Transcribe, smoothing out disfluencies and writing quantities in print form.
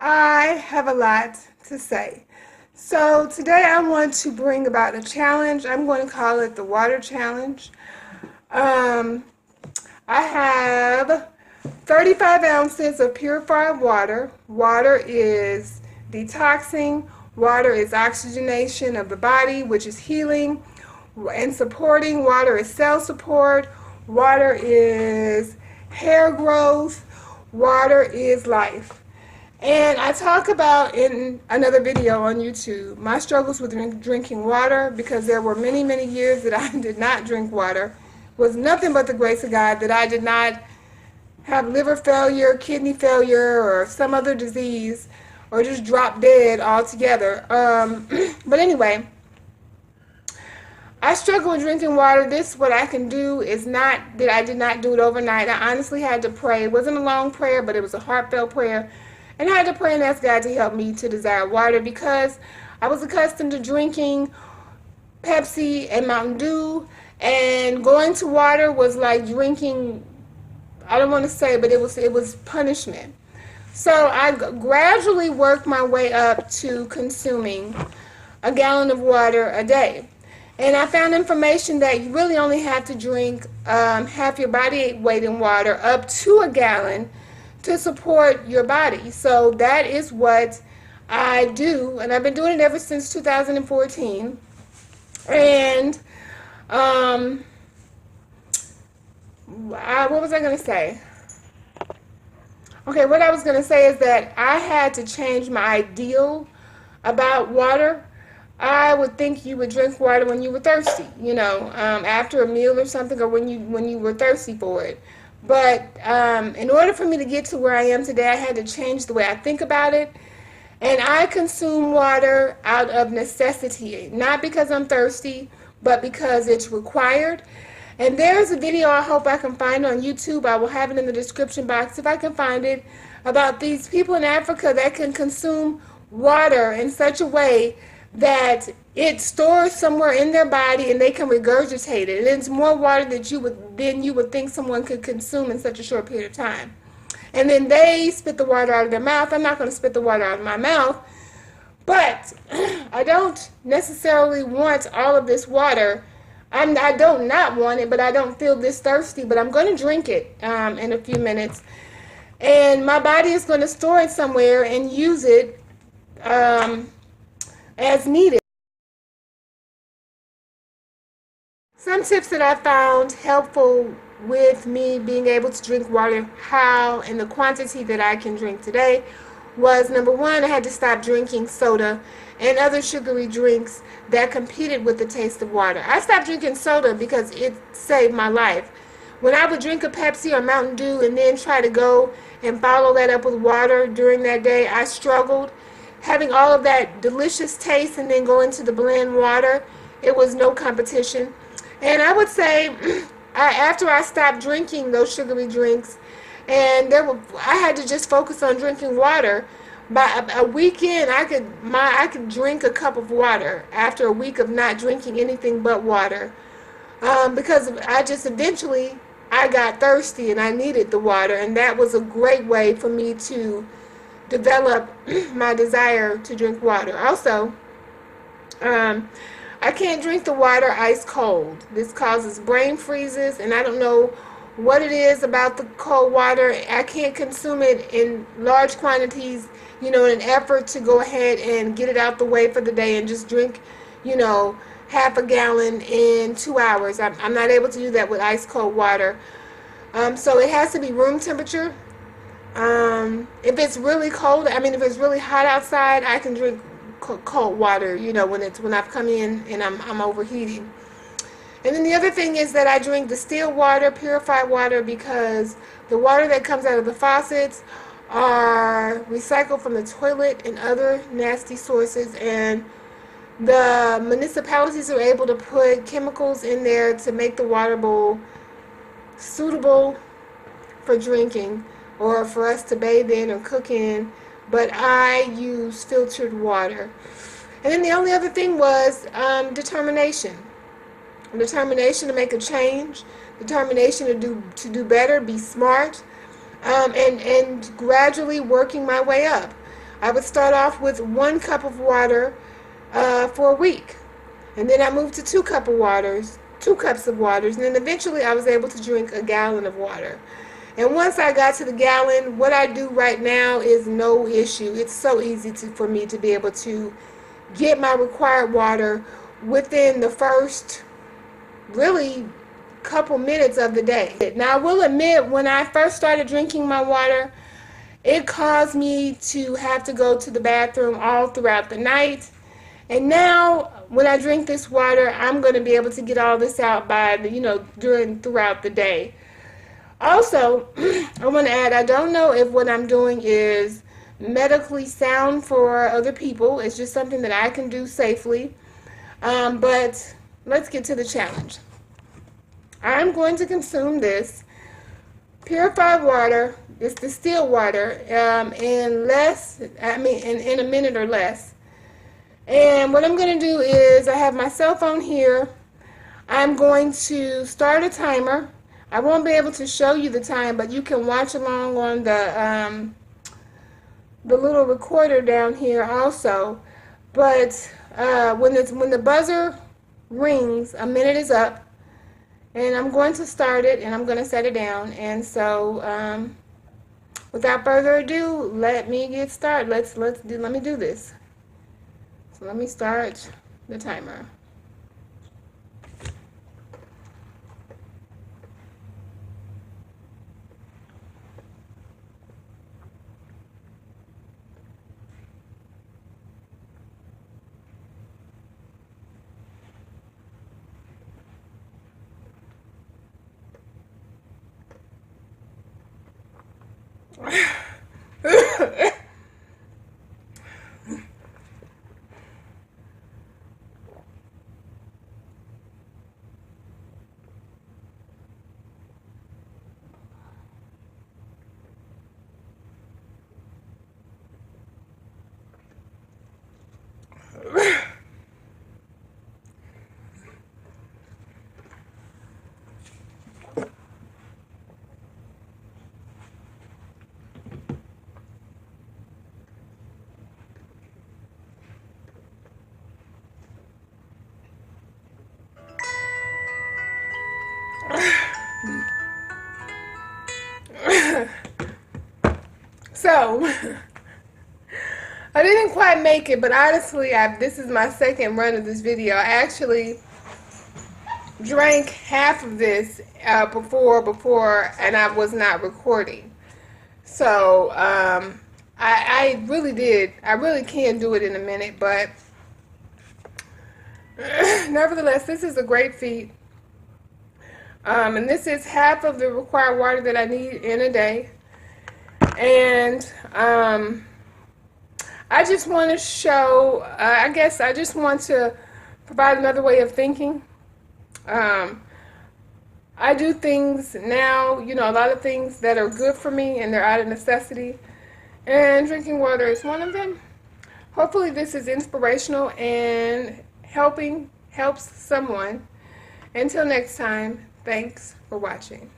I have a lot to say. So today I want to bring about a challenge. I'm going to call it the water challenge. Um, I have 35 ounces of purified water. Water is detoxing. Water is oxygenation of the body, which is healing and supporting. Water is cell support. Water is hair growth. Water is life. And I talk about in another video on YouTube my struggles with drinking water, because there were many, many years that I did not drink water. It was nothing but the grace of God that I did not have liver failure, kidney failure, or some other disease, or just drop dead altogether. But anyway, I struggle with drinking water. What I can do is not that I did not do it overnight. I honestly had to pray. It wasn't a long prayer, but it was a heartfelt prayer. And I had to pray and ask God to help me to desire water, because I was accustomed to drinking Pepsi and Mountain Dew, and going to water was like drinking, I don't want to say, but it was punishment. So I gradually worked my way up to consuming a gallon of water a day. And I found information that you really only have to drink half your body weight in water, up to a gallon, to support your body. So that is what I do, and I've been doing it ever since 2014. And what was I going to say? Okay, what I was going to say is that I had to change my ideal about water. I would think you would drink water when you were thirsty, after a meal or something, or when you were thirsty for it. But in order for me to get to where I am today, I had to change the way I think about it. And I consume water out of necessity, not because I'm thirsty, but because it's required. And there's a video I hope I can find on YouTube. I will have it in the description box if I can find it, about these people in Africa that can consume water in such a way that it stores somewhere in their body and they can regurgitate it. And it's more water than you would think someone could consume in such a short period of time. And then they spit the water out of their mouth. I'm not going to spit the water out of my mouth, but I don't necessarily want all of this water. I don't not want it, but I don't feel this thirsty. But I'm going to drink it in a few minutes. And my body is going to store it somewhere and use it as needed. Some tips that I found helpful with me being able to drink water, how and the quantity that I can drink today, was number one, I had to stop drinking soda and other sugary drinks that competed with the taste of water. I stopped drinking soda because it saved my life. When I would drink a Pepsi or Mountain Dew and then try to go and follow that up with water during that day, I struggled. Having all of that delicious taste and then go into the bland water, it was no competition. And I would say, after I stopped drinking those sugary drinks, and I had to just focus on drinking water. By a weekend, I could drink a cup of water after a week of not drinking anything but water, because eventually I got thirsty and I needed the water, and that was a great way for me to develop my desire to drink water. Also, I can't drink the water ice cold. This causes brain freezes, and I don't know what it is about the cold water. I can't consume it in large quantities, in an effort to go ahead and get it out the way for the day and just drink, half a gallon in 2 hours. I'm not able to do that with ice cold water. So it has to be room temperature. If it's really cold, if it's really hot outside, I can drink cold water, when I've come in and I'm overheating. And then the other thing is that I drink distilled water, purified water, because the water that comes out of the faucets are recycled from the toilet and other nasty sources, and the municipalities are able to put chemicals in there to make the water bowl suitable for drinking or for us to bathe in or cook in, but I use filtered water. And then the only other thing was determination. Determination to make a change, determination to do better, be smart, and gradually working my way up. I would start off with 1 cup of water for a week. And then I moved to 2 cups of waters. And then eventually I was able to drink a gallon of water. And once I got to the gallon, what I do right now is no issue. It's so easy for me to be able to get my required water within the first really couple minutes of the day. Now I will admit, when I first started drinking my water, it caused me to have to go to the bathroom all throughout the night. And now when I drink this water, I'm going to be able to get all this out by throughout the day. Also, I want to add, I don't know if what I'm doing is medically sound for other people. It's just something that I can do safely. But let's get to the challenge. I'm going to consume this purified water, it's distilled water, in a minute or less. And what I'm going to do is, I have my cell phone here. I'm going to start a timer. I won't be able to show you the time, but you can watch along on the little recorder down here also. But when the buzzer rings, a minute is up, and I'm going to start it, and I'm going to set it down. And so, without further ado, let me get started. Let me do this. So let me start the timer. So, I didn't quite make it, but honestly, this is my second run of this video. I actually drank half of this before, and I was not recording. So, I really did. I really can do it in a minute, but nevertheless, this is a great feat. And this is half of the required water that I need in a day. And I just want to show, I guess I just want to provide another way of thinking. I do things now, a lot of things that are good for me, and they're out of necessity. And drinking water is one of them. Hopefully this is inspirational and helps someone. Until next time, thanks for watching.